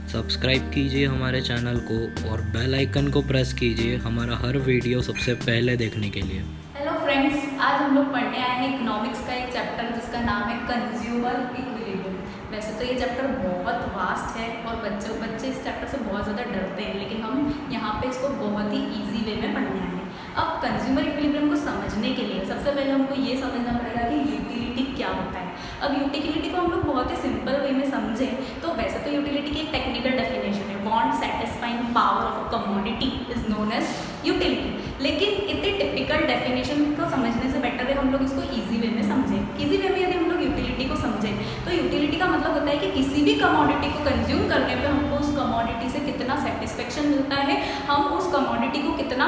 Subscribe कीजिए हमारे channel को और बेल आइकन को प्रेस कीजिए हमारा हर वीडियो सबसे पहले देखने के लिए। हेलो फ्रेंड्स, आज हम लोग पढ़ने आए हैं इकोनॉमिक्स का एक चैप्टर जिसका नाम है कंज्यूमर इक्विलिब्रियम। वैसे तो ये चैप्टर बहुत वास्ट है और बच्चे इस चैप्टर से बहुत ज़्यादा डरते हैं, लेकिन हम यहाँ पे इसको बहुत ही ईजी वे में पढ़ने आए हैं। अब कंज्यूमर इक्विलिब्रियम को समझने के लिए सबसे पहले हमको ये समझना पड़ेगा कि यूटिलिटी क्या होता है। अब यूटिलिटी को हम लोग बहुत ही सिंपल वे में समझें तो वैसे तो यूटिलिटी की एक टेक्निकल डेफिनेशन है, want satisfying power of a commodity is known as utility. लेकिन इतनी टिपिकल डेफिनेशन को समझने से बेटर है हम लोग इसको ईजी वे में समझें। ईजी वे में यदि हम लोग यूटिलिटी को समझें तो यूटिलिटी का मतलब होता है कि किसी भी कमोडिटी को कंज्यूम करने पे हमको उस कमोडिटी से कितना सेटिस्फेक्शन मिलता है, हम उस कमोडिटी को कितना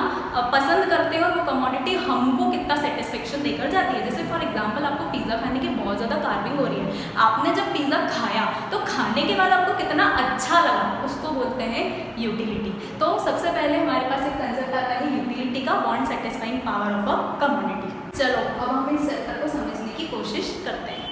पसंद करते हैं और वो कमोडिटी हमको कितना सेटिस्फेक्शन देकर जाती है। जैसे फॉर एग्जाम्पल आपको पिज़्ज़ा खाने की बहुत ज़्यादा कार्विंग हो रही है, आपने जब पिज़्ज़ा खाया तो खाने के बाद आपको कितना अच्छा लगा, उसको बोलते हैं यूटिलिटी। तो सबसे पहले हमारे पास एक कंसेप्ट आता है यूटिलिटी का, want satisfying power of a commodity. चलो अब हम इस चैप्टर को समझने की कोशिश करते हैं।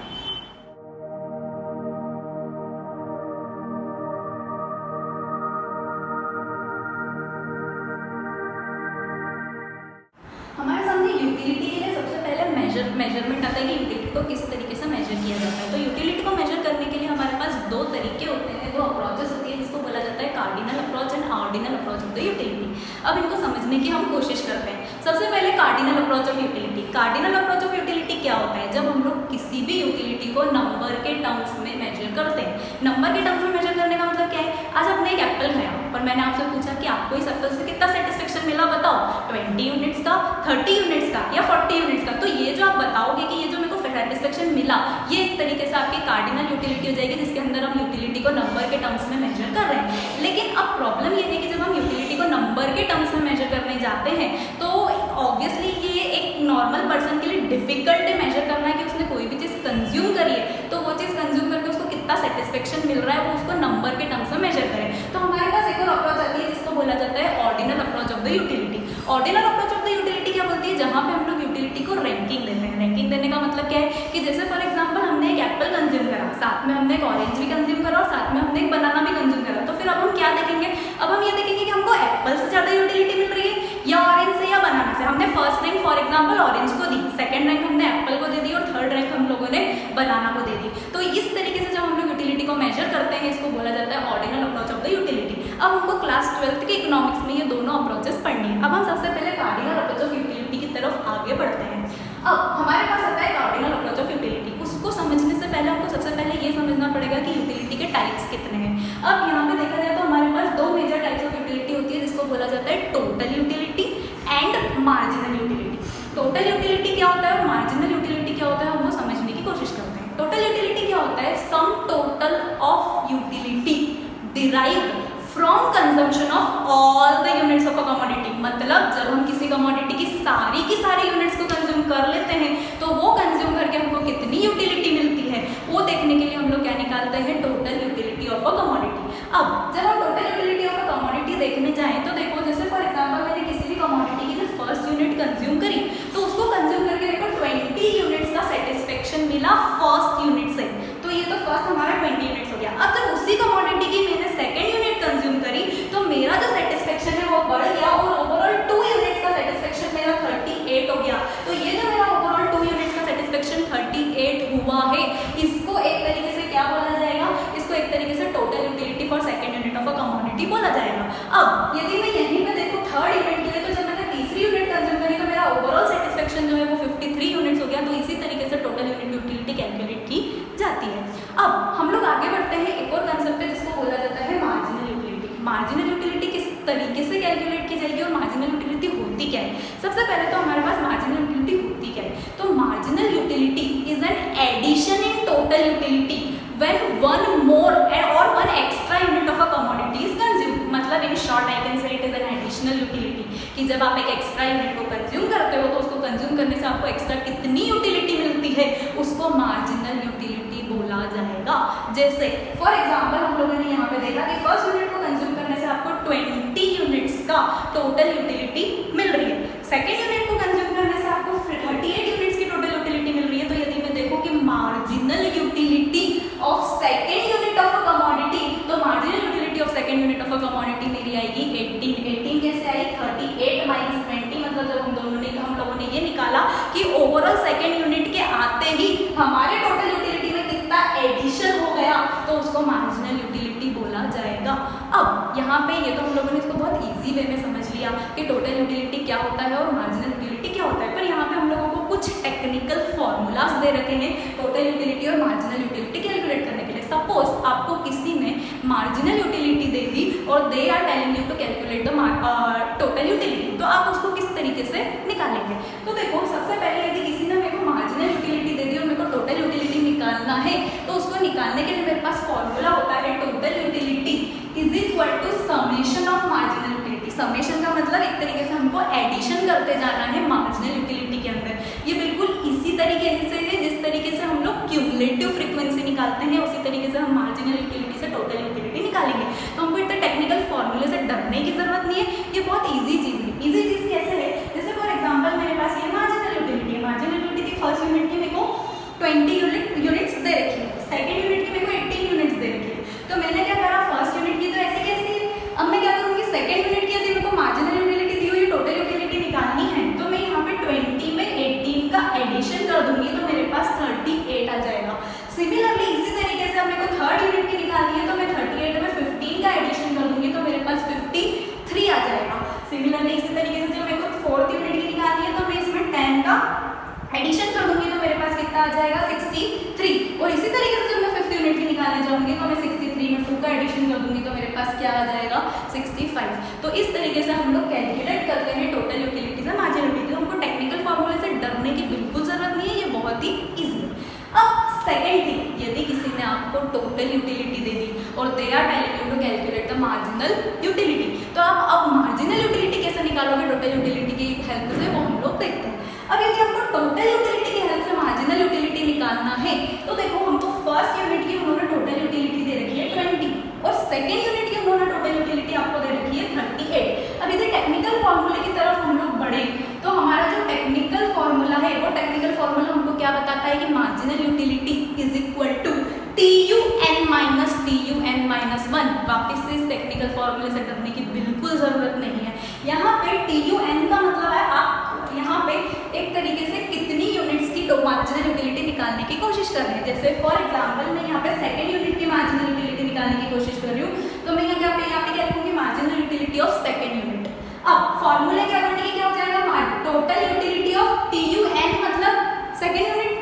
हमारे सामने यूटिलिटी के लिए सबसे पहले मेजरमेंट आता है कि यूटिलिटी को किस तरीके से मेजर किया जाता है। तो यूटिलिटी को मेजर करने के लिए हमारे पास दो तरीके होते हैं, दो अप्रोचेस होती है, जिसको बोला जाता है cardinal approach and ordinal approach of the utility. अब इनको समझने की हम कोशिश करते हैं। सबसे पहले cardinal approach of utility. Cardinal approach of utility क्या होता है? जब हम लोग किसी भी यूटिलिटी को नंबर के टर्म्स में मेजर करते हैं। नंबर के टर्म्स में मेजर करने का मतलब क्या है? आज आपने एक एप्पल खाया और मैंने आपसे पूछा कि आपको इस एप्पल से कितना सेटिस्फेक्शन मिला, बताओ। 20 यूनिट्स का, 30 यूनिट्स का या 40 यूनिट्स का। तो ये जो आप बताओगे कि ये जो मेरे को सेटिस्फेक्शन मिला, ये एक तरीके से आपकी कार्डिनल यूटिलिटी हो जाएगी, जिसके अंदर हम यूटिलिटी को नंबर के टर्म्स में मेजर कर रहे हैं। लेकिन अब प्रॉब्लम ये है कि जब हम यूटिलिटी को नंबर के टर्म्स में मेजर करने जाते हैं तो ऑब्वियसली ये एक नॉर्मल पर्सन के लिए डिफिकल्ट है मेजर करना है कि उसने कोई भी चीज़ कंज्यूम करी है तो वो चीज़ कंज्यूम करके उसको कितना सेटिस्फेक्शन मिल रहा है वो उसको नंबर के टर्म्स में मेजर करें। तो हमारे पास एक और अप्रोच आती है जिसको बोला जाता है ordinal approach of the utility. Ordinal approach of the utility क्या बोलती है? जहाँ पे हम लोग यूटिलिटी को रैंकिंग देते हैं। रैंकिंग देने का मतलब क्या है कि जैसे फॉर एग्जांपल हमने एक एप्पल कंज्यूम करा, साथ में हमने एक ऑरेंज भी कंज्यूम करा और साथ में हमने एक बनाना भी कंज्यूम करा। तो फिर अब हम क्या देखेंगे? अब हम ये देखेंगे कि हमको एप्पल से ज़्यादा यूटिलिटी मिल रही है या ऑरेंज से या बनाना से। हमने first rank for example orange को दी, सेकेंड रैंक हमने एप्पल को दे दी और थर्ड रैंक हम लोगों ने बनाना को दे दी। तो इस तरीके से जब हम लोग यूटिलिटी को मेजर करते हैं इसको बोला जाता है ordinal approach of the utility. अब हमको क्लास 12th के इकोनॉमिक्स में ये दोनों अप्रोचेस पढ़नी है। अब हम सबसे पहले कार्डिनल अप्रोच ऑफ यूटिलिटी की तरफ आगे बढ़ते हैं। अब हमारे पास आता है कार्डिनल अप्रोच ऑफ यूटिलिटी। उसको समझने से पहले हमको सबसे पहले ये समझना पड़ेगा कि यूटिलिटी के टाइप्स कितने हैं। अब यहाँ पे देखा जाए तो हमारे पास दो मेजर टाइप्स ऑफ यूटिलिटी होती है, जिसको बोला जाता है total utility and marginal utility. Total utility क्या होता है और मार्जिनल यूटिलिटी क्या होता है, हम वो समझने की कोशिश करते हैं। टोटल यूटिलिटी क्या होता है? Sum total of utility derived from consumption of all the units of a commodity. मतलब जब हम किसी कमोडिटी की सारी यूनिट्स को कंज्यूम कर लेते हैं तो वो कंज्यूम करके हमको कितनी यूटिलिटी मिलती है वो देखने के लिए हम लोग क्या निकालते हैं? Total utility of a commodity. अब जब हम total utility of a commodity देखने जाएं तो देखो, जैसे फॉर एग्जांपल मैंने किसी भी कमोडिटी की जब फर्स्ट यूनिट कंज्यूम करी तो उसको कंज्यूम करके देखो 20 यूनिट्स का सेटिस्फेक्शन मिला फर्स्ट यूनिट से। तो ये तो फर्स्ट हमारा 20 यूनिट्स हो गया। अब जब उसी कमोडिटी की मैंने सेकेंड यूनिट कंज्यूम करी तो मेरा जो सेटिस्फेक्शन है वो बढ़ गया और ओवरऑल 2 यूनिट्स का सेटिस्फेक्शन मेरा 38 हो गया। तो ये जो मेरा ओवरऑल 2 यूनिट्स का सेटिस्फेक्शन 38 हुआ है, इसको एक तरीके से क्या बोला जाएगा? इसको एक तरीके से total utility for second unit of a commodity बोला जाएगा। अब यदि मैं यहीं पे देखूँ थर्ड यूनिट के लिए, तो जब मैंने तीसरी यूनिट कंज्यूम करी तो मेरा ओवरऑल सेटिस्फेक्शन जो है वो 53 यूनिट्स हो गया। तो इसी तरीके से टोटल यूनिट यूटिलिटी कैलकुलेट की जाती है। अब हम लोग आगे बढ़ते हैं, एक और कंसेप्ट है जिसको बोला जाता है मार्जिनल यूटिलिटी। मार्जिनल यूटिलिटी किस तरीके से कैलकुलेट की जाएगी और मार्जिनल यूटिलिटी होती क्या है? सबसे पहले तो हमारे पास मार्जिनल यूटिलिटी होती क्या है? तो marginal utility is an addition in total utility when one more or one extra unit of a commodity is consumed। मतलब in short I can say it is an additional utility कि जब आप एक extra unit को consume करते हो तो उसको कंज्यूम करने से आपको एक्स्ट्रा कितनी यूटिलिटी मिलती है उसको मार्जिनल यूटिलिटी बोला जाएगा। जैसे फॉर एग्जांपल हम लोगों ने यहाँ पे देखा कि फर्स्ट यूनिट को कंज्यूम करने से आपको 20 यूनिट्स का टोटल यूटिलिटी मिल रही है। सेकेंड यूनिट को कंज्यूम करने से आपको 38 यूनिट्स की टोटल यूटिलिटी मिल रही है। तो यदि मैं देखूँ कि marginal utility of second unit of a commodity, तो marginal utility second unit of a commodity मेरी आएगी 18 कैसे आई 38 माइनस 20 मतलब जब हम लोगों ने ये निकाला कि ओवरऑल सेकेंड यूनिट के आते ही हमारे टोटल यूटिलिटी में कितना एडिशन हो गया तो उसको मार्जिनल यूटिलिटी बोला जाएगा। अब यहाँ पे ये तो हम लोगों ने इसको बहुत इजी वे में समझ लिया कि टोटल यूटिलिटी क्या होता है और मार्जिनल यूटिलिटी क्या होता है, पर यहाँ पे हम लोगों को कुछ टेक्निकल फॉर्मूलाज दे रखे हैं टोटल यूटिलिटी और मार्जिनल यूटिलिटी कैलकुलेट करने के लिए। सपोज आपको किसी ने मार्जिनल यूटिलिटी दे दी और they are telling you to calculate the total utility, तो आप उसको किस तरीके से निकालेंगे? तो देखो सबसे पहले यदि किसी ने मेरे को मार्जिनल यूटिलिटी दे दी और मेरे को टोटल यूटिलिटी निकालना है तो उसको निकालने के लिए मेरे पास फॉर्मूला होता है total utility is equal to summation of marginal utility. Summation का मतलब एक तरीके से हमको एडिशन करते जाना है मार्जिनल यूटिलिटी के अंदर। ये बिल्कुल इसी तरीके से है जिस तरीके से हम लोग क्यूमुलेटिव फ्रीक्वेंसी निकालते हैं, उसी तरीके से हम मार्जिनल यूटिलिटी से टोटल यूटिलिटी निकालेंगे। तो हमको इतना टेक्निकल फॉर्मूले से डरने की जरूरत नहीं है, ये बहुत ईजी चीज़ है। ईजी चीज़ कैसे है? जैसे फॉर एग्जाम्पल मेरे पास ये मार्जिनल यूटिलिटी है, मार्जिनल यूटिलिटी फर्स्ट यूनिट की मेरे को 20 यूनिट्स दे रखी है, सेकेंड यूनिट की मेरे को 18 यूनिट्स दे रखी है। तो मैंने क्या करा, फर्स्ट यूनिट की तो ऐसे कैसी है, अब मैं क्या करूँगी सेकेंड यूनिट की यदि मेरे को मार्जिनल यूटिलिटी दी हुई टोटल यूटिलिटी निकालनी है तो मैं यहाँ पे 20 में 18 का एडिशन कर दूंगी तो मेरे पास 38 आ जाएगा। सिमिलरली इसी तरीके से अब मेरे को थर्ड यूनिट की निकालनी है तो मैं 38 में 15 का एडिशन कर दूंगी तो मेरे पास 53 आ जाएगा। सिमिलरली इसी तरीके से जब मेरे को फोर्थ यूनिट की निकालनी है तो मैं इसमें 10 का एडिशन कर दूंगी तो मेरे पास कितना आ जाएगा 63। और इसी तरीके से जब मैं फिफ्थ यूनिट की निकालने जाऊंगी तो मैं 63 में 2 का एडिशन कर दूंगी तो मेरे पास क्या आ जाएगा 65। तो इस तरीके से हम लोग कैलकुलेट करते हैं टोटल यूटिलिटी से मार्जिनल यूटिलिटी। हमको टेक्निकल फॉर्मूले से डरने की बिल्कुल जरूरत नहीं है, ये बहुत ही ईजी है। अब सेकेंड थिंग, यदि किसी ने आपको टोटल यूटिलिटी दे दी और they are telling you to calculate the marginal utility, तो आप अब मार्जिनल यूटिलिटी कैसे निकालोगे टोटल यूटिलिटी की हेल्प से, वो हम लोग देखते हैं। अब यदि हमको टोटल यूटिलिटी की हेल्प से मार्जिनल यूटिलिटी निकालना है तो देखो हमको फर्स्ट यूनिट की उन्होंने टोटल यूटिलिटी दे रखी है 20 और सेकेंड यूनिट की उन्होंने टोटल यूटिलिटी आपको दे रखी है 38। अब यदि टेक्निकल फॉर्मूले की तरफ हम लोग बढ़े तो हमारा जो टेक्निकल फॉर्मूला है वो टेक्निकल फॉर्मूला हमको क्या बताता है कि marginal utility is equal to TUN minus TUN minus 1। वापिस से इस टेक्निकल फॉर्मूले से डरने की बिल्कुल जरूरत नहीं है। यहाँ पे TUN का मतलब है आप यहाँ पे एक तरीके से कितनी यूनिट्स की मार्जिनल यूटिलिटी निकालने की कोशिश कर रहे हैं। जैसे फॉर एग्जांपल मैं यहाँ पे सेकंड यूनिट की मार्जिनल यूटिलिटी निकालने की कोशिश कर रही हूँ तो मैं यहाँ पे क्या लिखूंगी marginal utility of second unit. अब फॉर्मूले के अकॉर्डिंग क्या हो जाएगा, टोटल यूटिलिटी ऑफ TUN मतलब सेकंड यूनिट,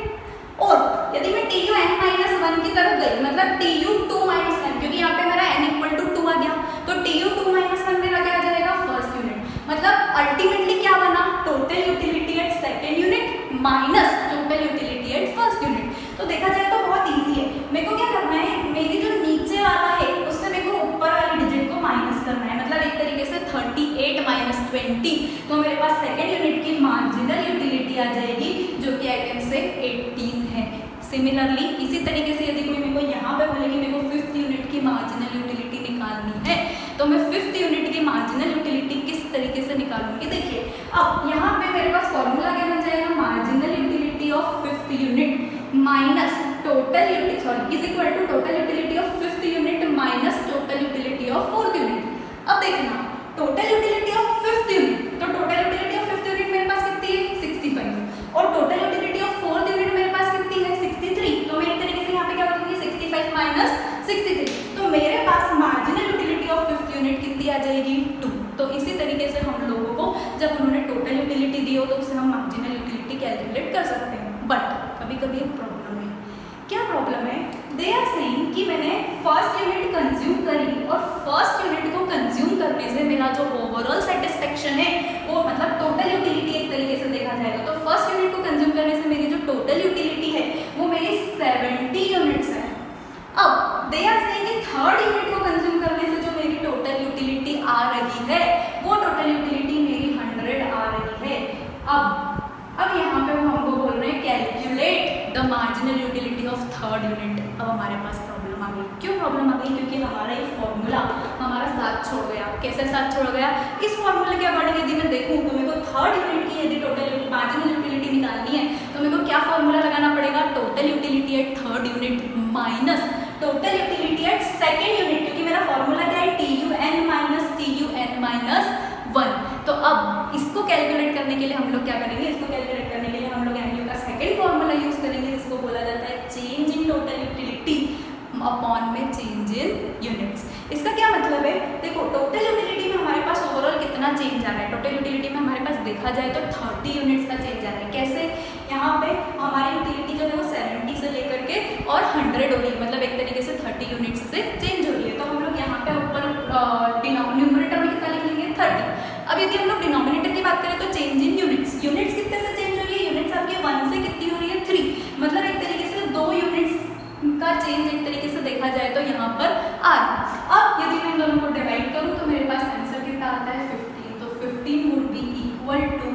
और यदि मैं TUN माइनस 1 की तरफ गई मतलब TU2 माइनस 1, क्योंकि यहाँ पे मेरा n इक्वल टू 2 आ गया तो TU2 माइनस 1 मेरा क्या आ जाएगा फर्स्ट यूनिट। मतलब अल्टीमेटली क्या बना, total utility at second unit minus total utility at first unit. तो देखा जाए तो बहुत ईजी है। मेरे को क्या करना है, मेरी जो नीचे वाला है उससे मेरे को ऊपर वाली डिजिट को माइनस करना है। मतलब एक तरीके से 38 माइनस 20 तो मेरे पास सेकेंड यूनिट की मार्जिनल यूटिलिटी आ जाएगी जो कि आई कैन से 18 है। सिमिलरली इसी तरीके से यदि कोई मेरे को यहाँ पे बोले कि मेरे को फिफ्थ यूनिट की मार्जिनल यूटिलिटी निकालनी है तो मैं फिफ्थ यूनिट की मार्जिनल यूटिलिटी किस तरीके से निकालूंगी। देखिए अब यहाँ पे मेरे पास फॉर्मूला क्या बन जाएगा, marginal utility of fifth unit minus total utility sorry is equal to total utility of fifth unit minus total utility of fourth unit. अब देखना total utility of fifth unit, तो total utility of fifth unit मेरे पास कितनी है 65 और total utility of fourth unit मेरे पास कितनी है 63। तो मैं एक तरीके से यहाँ पे क्या करूँगी 65 माइनस 63, तो मेरे पास marginal utility of fifth unit कितनी आ जाएगी 2। तो इसी तरीके से हम लोगों को जब उन्होंने टोटल यूटिलिटी दी हो तो उससे हम मार्जिनल यूटिलिटी कैलकुलेट कर सकते हैं। बट कभी कभी एक प्रॉब्लम है। क्या प्रॉब्लम है, दे आर सेइंग कि मैंने फर्स्ट यूनिट कंज्यूम करी और फर्स्ट यूनिट को कंज्यूम करने से मेरा जो ओवरऑल सेटिस्फेक्शन है वो मतलब टोटल यूटिलिटी एक तरीके से देखा जाएगा तो फर्स्ट यूनिट को कंज्यूम करने से मेरी जो टोटल यूटिलिटी है वो मेरी 70 यूनिट्स है। अब दे आर सेइंग कि थर्ड यूनिट को कंज्यूम करने से जो मेरी टोटल यूटिलिटी आ रही है वो टोटल यूटिलिटी मेरी 100 आ रही है। अब यहाँ पे वो हमको बोल रहे हैं calculate the marginal utility of third unit. अब हमारे पास प्रॉब्लम आ गई। क्यों प्रॉब्लम आ गई, क्योंकि हमारा ये फॉर्मूला हमारा साथ छोड़ गया। कैसे साथ छोड़ गया, इस फॉर्मूले के अकॉर्डिंग यदि मैं देखूँ तो मेरे को थर्ड यूनिट की यदि टोटल मार्जिनल यूटिलिटी निकालनी है तो मेरे को क्या फॉर्मूला लगाना पड़ेगा, total utility at third unit minus total utility at second unit, क्योंकि मेरा फॉर्मूला क्या है TUN चेंज आ रहा है। टोटल यूटिलिटी में हमारे पास देखा जाए तो 30 यूनिट्स का चेंज आ रहा है। कैसे? यहाँ पे हमारी यूटिलिटी जो है वो 70 से लेकर के और 100 हो रही है, मतलब एक तरीके से 30 यूनिट्स से चेंज हो रही है। तो हम लोग यहाँ पे ऊपर न्यूमरेटर में कितना लिख लेंगे? 30। अब यदि हम लोग डिनोमिनेटर की बात करें तो चेंज इन यूनिट्स, यूनिट्स कितने से चेंज हो रही है? यूनिट्स आपके 1 से कितनी हो रही है? 3, मतलब एक तरीके से 2 यूनिट्स का चेंज एक तरीके से देखा जाए तो यहाँ पर आ रहा है। अब यदि मैं इन दोनों को डिवाइड करूँ तो मेरे पास आंसर कितना आता है? 15। तो 15 would be equal to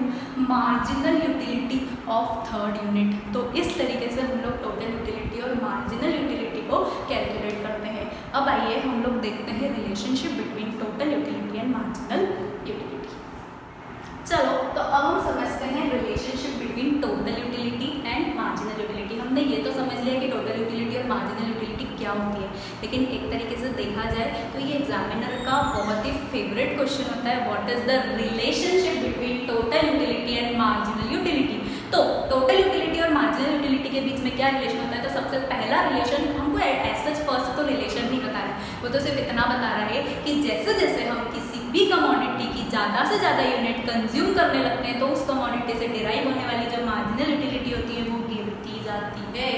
marginal utility of third unit. तो इस तरीके से हम लोग टोटल यूटिलिटी और मार्जिनल यूटिलिटी को कैलकुलेट करते हैं। अब आइए हम लोग देखते हैं relationship between total utility and marginal utility. चलो तो अब हम समझते हैं relationship between total utility and marginal utility. हमने ये तो समझ लिया कि टोटल यूटिलिटी और मार्जिनल यूटिलिटी क्या होती है, लेकिन एक तरीके से देखा जाए तो ये एग्जामिनर का बहुत ही फेवरेट क्वेश्चन होता है, what is the relationship between total utility and marginal utility. तो टोटल यूटिलिटी और मार्जिनल यूटिलिटी के बीच में क्या रिलेशन होता है? तो सबसे पहला रिलेशन हमको एज सच फर्स्ट तो रिलेशन नहीं बता रहा है, वो तो सिर्फ इतना बता रहा है कि जैसे जैसे हम किसी भी कमोडिटी की ज़्यादा से ज़्यादा यूनिट कंज्यूम करने लगते हैं तो उस कमोडिटी से डिराइव होने वाली जो मार्जिनल यूटिलिटी होती है वो गिरती जाती है।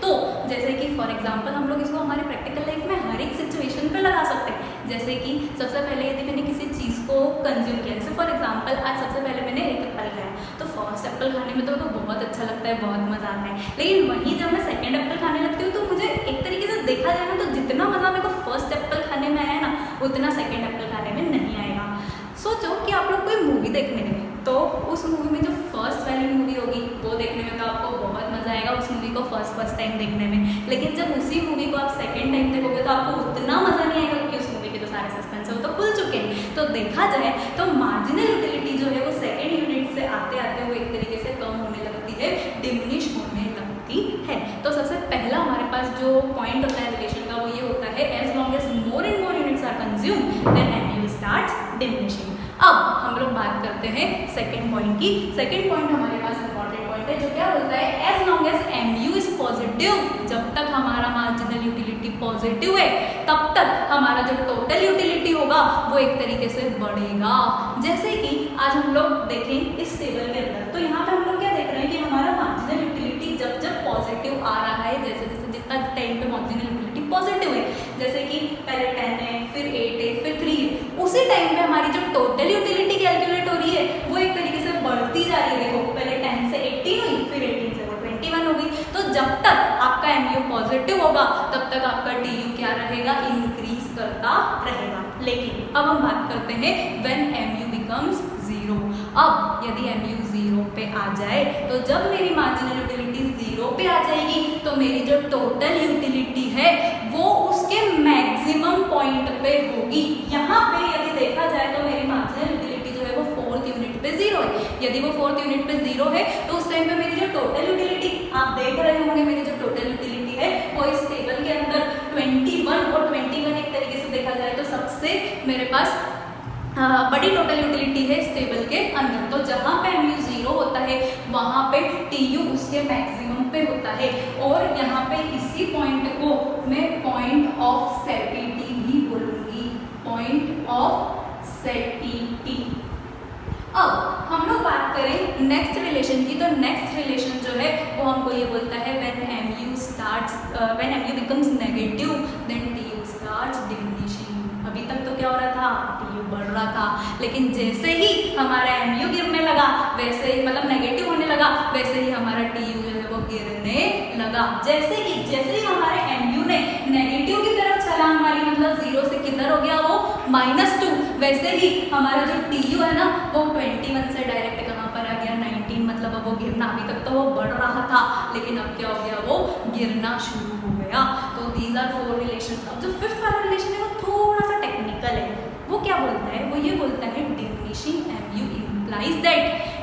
तो जैसे कि फॉर एग्जांपल हम लोग इसको हमारे प्रैक्टिकल लाइफ में हर एक सिचुएशन पे लगा सकते हैं। जैसे कि सबसे पहले यदि मैंने किसी चीज़ को कंज्यूम किया, जैसे फॉर एग्जांपल आज सबसे पहले मैंने एक एप्पल खाया, तो फर्स्ट एप्पल खाने में तो बहुत अच्छा लगता है, बहुत मज़ा आता है। लेकिन वहीं जब मैं सेकेंड एप्पल खाने लगती हूँ तो मुझे एक तरीके से देखा जाए ना तो जितना मज़ा मेरे को फर्स्ट एप्पल खाने में आया ना उतना सेकेंड एप्पल खाने में नहीं आएगा। सोचो कि आप लोग कोई मूवी देखने गए तो उस मूवी में जो फर्स्ट वाली मूवी होगी वो देखने में तो आपको बहुत मज़ा आएगा उस मूवी को फर्स्ट टाइम देखने में, लेकिन जब उसी मूवी को आप सेकेंड टाइम देखोगे तो आपको उतना मज़ा नहीं आएगा क्योंकि उस मूवी के जो सारे सस्पेंस है वो तो खुल चुके हैं। तो देखा जाए तो मार्जिनल यूटिलिटी जो है वो सेकेंड यूनिट से आते आते वो एक तरीके से कम होने लगती है, डिमिनिश होने लगती है। तो सबसे पहला हमारे पास जो पॉइंट होता है रिलेशन का वो ये होता है, as long as more and more units are consumed then MU starts diminishing. अब हम लोग बात करते हैं सेकंड पॉइंट की। सेकंड पॉइंट हमारे पास इंपॉर्टेंट पॉइंट है जो क्या बोलता है, as long as MU is positive, जब तक हमारा मार्जिनल यूटिलिटी पॉजिटिव है तब तक हमारा जो टोटल यूटिलिटी होगा वो एक तरीके से बढ़ेगा। जैसे कि आज हम लोग देखें इस टेबल के अंदर, तो यहाँ पे हम लोग क्या देख रहे हैं कि हमारा मार्जिनल यूटिलिटी जब जब पॉजिटिव आ रहा है, जैसे जैसे जितना टाइम पे मार्जिनल यूटिलिटी पॉजिटिव है, जैसे कि पहले 10 है फिर 8 है फिर 3 है, उसी टाइम पे हमारी जो टोटल यूटिलिटी कैलकुलेट हो रही है वो एक तरीके से बढ़ती जा रही है। देखो पहले 10 से 18 हुई, फिर 18 से वो 21 हो गई। तो जब तक आपका एमयू पॉजिटिव होगा तब तक आपका टीयू क्या रहेगा, इंक्रीज करता रहेगा। लेकिन अब हम बात करते हैं व्हेन एमयू बिकम्स 0। अब यदि एमयू 0 पे आ जाए तो जब मेरी मार्जिनल यूटिलिटी 0 पे आ जाएगी तो मेरी जो टोटल यूटिलिटी है वो उसके मैक्सिमम पॉइंट पे होगी। यहाँ पे यदि देखा जाए तो मेरी मार्जिनल यूटिलिटी जो है वो 4th यूनिट पे 0 है। यदि वो 4th यूनिट पे 0 है तो उस टाइम पे मेरी जो टोटल यूटिलिटी आप देख रहे होंगे, मेरी जो टोटल यूटिलिटी है वो इस टेबल के अंदर 21 और 21 एक तरीके से देखा जाए तो सबसे मेरे पास बड़ी टोटल यूटिलिटी है इस टेबल के अंदर। तो जहाँ पे एमयू 0 होता है वहाँ पे टीयू उसके मैक्सिमम पे होता है, और यहाँ पे इसी पॉइंट को मैं पॉइंट ऑफ सेटिटी भी बोलूँगी, पॉइंट ऑफ सेटिटी। अब हम लोग बात करें नेक्स्ट रिलेशन की, तो नेक्स्ट रिलेशन जो है वो हमको ये बोलता है when MU becomes negative then TU starts diminishing. अभी तक तो क्या हो रहा था, टीयू बढ़ रहा था, लेकिन जैसे ही हमारा एमयू गिरने लगा वैसे ही, मतलब नेगेटिव होने लगा, वैसे ही हमारा टीयू जो है वो गिरने लगा। जैसे ही हमारे एमयू ने नेगेटिव की तरफ छलांग मारी, मतलब 0 से किधर हो गया वो -2, वैसे ही हमारा जो टीयू है ना वो 21 से डायरेक्ट कहाँ पर आ गया 19, मतलब अब वो गिरना, अभी तक तो वो बढ़ रहा था लेकिन अब क्या हो गया, वो गिरना शुरू हो गया। तो दीज आर 4 रिलेशंस। अब जो 5th वाला रिलेशन है वो थोड़ा सा टेक्निकल है। वो क्या बोलता है, वो ये बोलता है diminishing MU implies that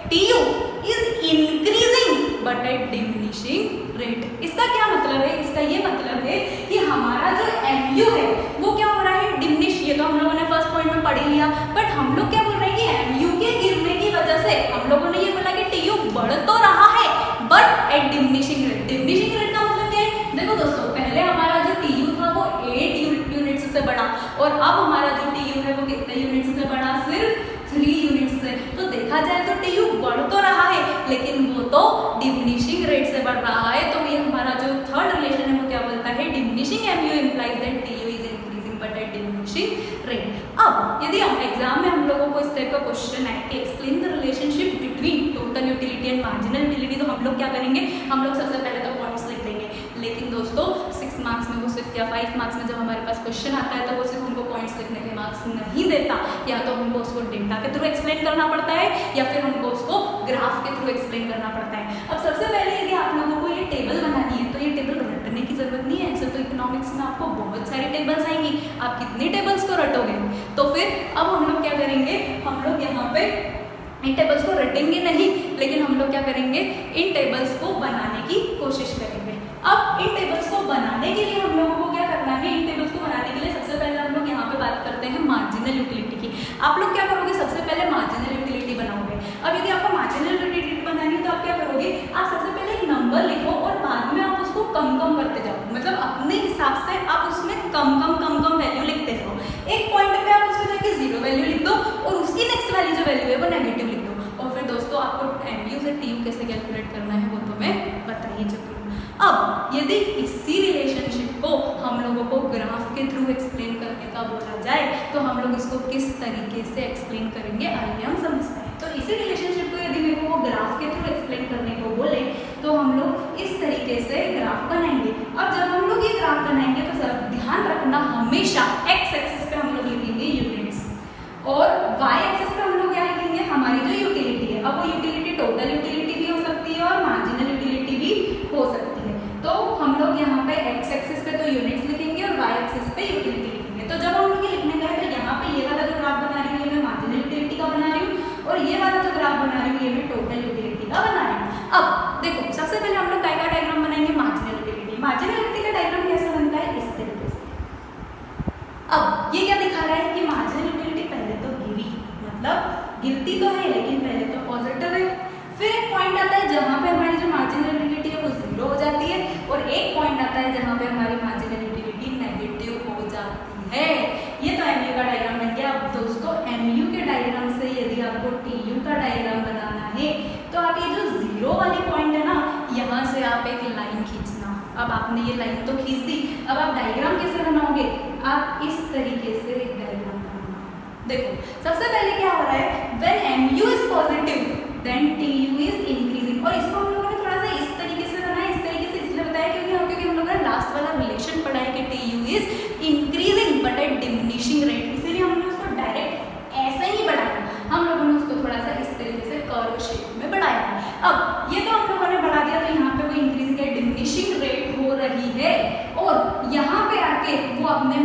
TU is increasing but at diminishing rate। इसका क्या मतलब है, इसका ये मतलब है कि हमारा जो MU है वो क्या हो रहा है, डिमिनिश। ये तो हम लोगों ने फर्स्ट पॉइंट में पढ़ ही लिया, बट हम लोग क्या बोल रहे हैं कि MU के गिरने की वजह से हम लोगों ने ये बोला कि TU बढ़ तो रहा है but at diminishing rate. Diminishing rate का मतलब क्या है, देखो दोस्तों पहले हमारा जो TU था वो 8 यूनिट्स से बढ़ा, और अब हमारा जो TU है वो कितने यूनिट्स से बढ़ा, सिर्फ 3 यूनिट देखा जाए तो टीयू बढ़ तो रहा है लेकिन वो तो डिमिनिशिंग रेट से बढ़ रहा है। तो ये हमारा जो थर्ड रिलेशन है वो क्या बोलता है, diminishing MU implies that TU is increasing but at diminishing rate. अब यदि हम एग्जाम में हम लोगों को इस टाइप का क्वेश्चन आए कि explain the relationship between total utility and marginal utility, तो हम लोग क्या करेंगे, हम लोग सबसे पहले तो पॉइंट्स लिख देंगे। लेकिन दोस्तों 6 मार्क्स में वो सिर्फ या 5 मार्क्स में जब हमारे पास क्वेश्चन आता है तो वो सिर्फ हमको पॉइंट्स लिखने के मार्क्स नहीं देता, या तो हमको उसको डेटा के थ्रू एक्सप्लेन करना पड़ता है या फिर हमको उसको ग्राफ के थ्रू एक्सप्लेन करना पड़ता है। अब सबसे पहले यदि आप लोगों को ये टेबल बनानी है तो ये टेबल रटने की जरूरत नहीं है। ऐसे तो इकोनॉमिक्स में आपको बहुत सारी टेबल्स आएंगी, आप कितनी टेबल्स को रटोगे। तो फिर अब हम लोग क्या करेंगे, हम लोग यहाँ पे इन टेबल्स को रटेंगे नहीं, लेकिन हम लोग क्या करेंगे, इन टेबल्स को बनाने की कोशिश करेंगे। अब इन टेबल्स को बनाने के लिए हम लोगों को क्या करना है, इन टेबल्स को बनाने के लिए सबसे पहले हम लोग यहाँ पे बात करते हैं मार्जिनल यूटिलिटी की। आप लोग क्या करोगे, सबसे पहले मार्जिनल यूटिलिटी बनाओगे। अब यदि आपको मार्जिनल यूटिलिटी बनानी है तो आप क्या करोगे, आप सबसे पहले एक नंबर लिखो और बाद में आप उसको कम कम करते जाओ, मतलब अपने हिसाब से आप उसमें कम कम वैल्यू लिखते जाओ। एक पॉइंट पे आप उसमें जाके 0 वैल्यू लिख दो और उसकी नेक्स्ट वैल्यू जो वैल्यू है वो नेगेटिव लिख दो। और फिर दोस्तों आपको एमयू से टीयू कैसे कैलकुलेट करना है वो तो मैं बता ही चुकी हूँ। अब यदि इसी रिलेशनशिप को हम लोगों को ग्राफ के थ्रू एक्सप्लेन करने का बोला जाए तो हम लोग इसको किस तरीके से एक्सप्लेन करेंगे, आइए हम समझते हैं। तो इसी रिलेशनशिप को यदि मेरे को ग्राफ के थ्रू एक्सप्लेन करने को बोले तो हम लोग इस तरीके से ग्राफ बनाएंगे। अब जब हम लोग ये ग्राफ बनाएंगे तो सर ध्यान रखना, हमेशा एक्स एक्सिस पे हम लोग लिखेंगे यूनिट्स और वाई एक्सिस पे हम लोग क्या लिखेंगे, हमारी जो यूटिलिटी है। अब वो यूटिलिटी टोटल यूटिलिटी भी हो सकती है और मार्जिनल यूटिलिटी भी हो सकती है। तो हम लोग यहाँ पे एक्स एक्सिस पे तो यूनिट्स लिखेंगे और वाई एक्सिस पे यूटिलिटी लिखेंगे। तो जब हम लोग ये लिखने का है तो यहाँ पे ये वाला जो ग्राफ बना रही हूँ ये मैं मार्जिनल यूटिलिटी का बना रही हूँ और ये वाला जो ग्राफ बना रही हूँ ये मैं टोटल यूटिलिटी का बना रही हूँ। अब देखो सबसे पहले हम लोग काय का डायग्राम बनाएंगे, मार्जिनल यूटिलिटी। मार्जिनल यूटिलिटी का डायग्राम कैसे बनता है, इस तरीके से। अब ये क्या दिखा रहा है कि मार्जिनल यूटिलिटी पहले तो गिरी, मतलब गिरती तो है लेकिन पहले तो पॉजिटिव है। फिर एक पॉइंट आता है जहाँ पे हमारी जो मार्जिनल यूटिलिटी है वो 0 हो जाती है और एक पॉइंट आता है जहाँ पे हमारी मार्जिनल यूटिलिटी नेगेटिव हो जाती है। ये तो एमयू का डायग्राम बन गया। अब दोस्तों एमयू के डायग्राम से यदि आपको टीयू का डायग्राम बनाना है तो आप ये जो 0 वाली पॉइंट है ना, यहाँ से आप एक लाइन खींचना। अब आपने ये लाइन तो खींच दी, अब आप डायग्राम कैसे बनाओगे, आप इस तरीके से एक डायग्राम बनाना। देखो सबसे पहले क्या हो रहा है, when MU is positive then TU is increasing. और इसको हम लोगों ने थोड़ा सा इस तरीके से बनाया, इस तरीके से इसलिए बताया क्योंकि हम लोगों ने लास्ट वाला रिलेशन पढ़ा है कि TU is increasing but at diminishing rate, इसीलिए हमने उसको डायरेक्ट ऐसे ही बढ़ाया। हम लोगों ने उसको थोड़ा सा इस तरीके से कर्व शेप में बढ़ाया। अब ये तो हम लोगों ने बढ़ा दिया, तो यहाँ पे वो इंक्रीजिंग है, डिमिनिशिंग रेट हो रही है और यहाँ पे आके वो अपने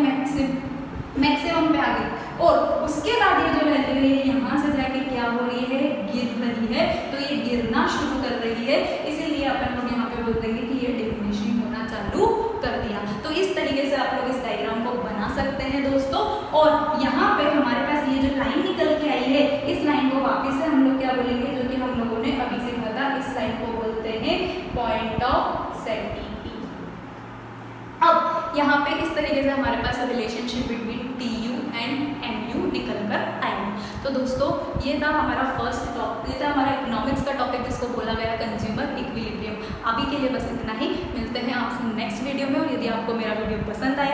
मैक्सिमम पे आ गई और उसके बाद ये जो वैल्यू है यहाँ से जाके क्या हो रही है, गिर रही है। तो ये गिरना शुरू कर रही है, इसीलिए अपन लोग यहाँ पे बोल देंगे कि ये डिमिनिशिंग होना चालू कर दिया। तो इस तरीके से आप लोग इस डायग्राम को बना सकते हैं दोस्तों। और यहाँ पे हमारे पास ये जो लाइन निकल के आई है, इस लाइन को वापिस से हम लोग क्या बोलेंगे, जो कि हम लोगों ने अभी सीखा था, इस लाइन को बोलते हैं पॉइंट ऑफ सेटिंग। अब यहाँ पे इस तरीके से हमारे पास relationship between TU and MU निकल कर आएगा। तो दोस्तों ये था हमारा फर्स्ट टॉपिक, ये था हमारा इकोनॉमिक्स का टॉपिक जिसको बोला गया कंज्यूमर इक्विलिब्रियम। अभी के लिए बस इतना ही, मिलते हैं आपसे नेक्स्ट वीडियो में। और यदि आपको मेरा वीडियो पसंद आया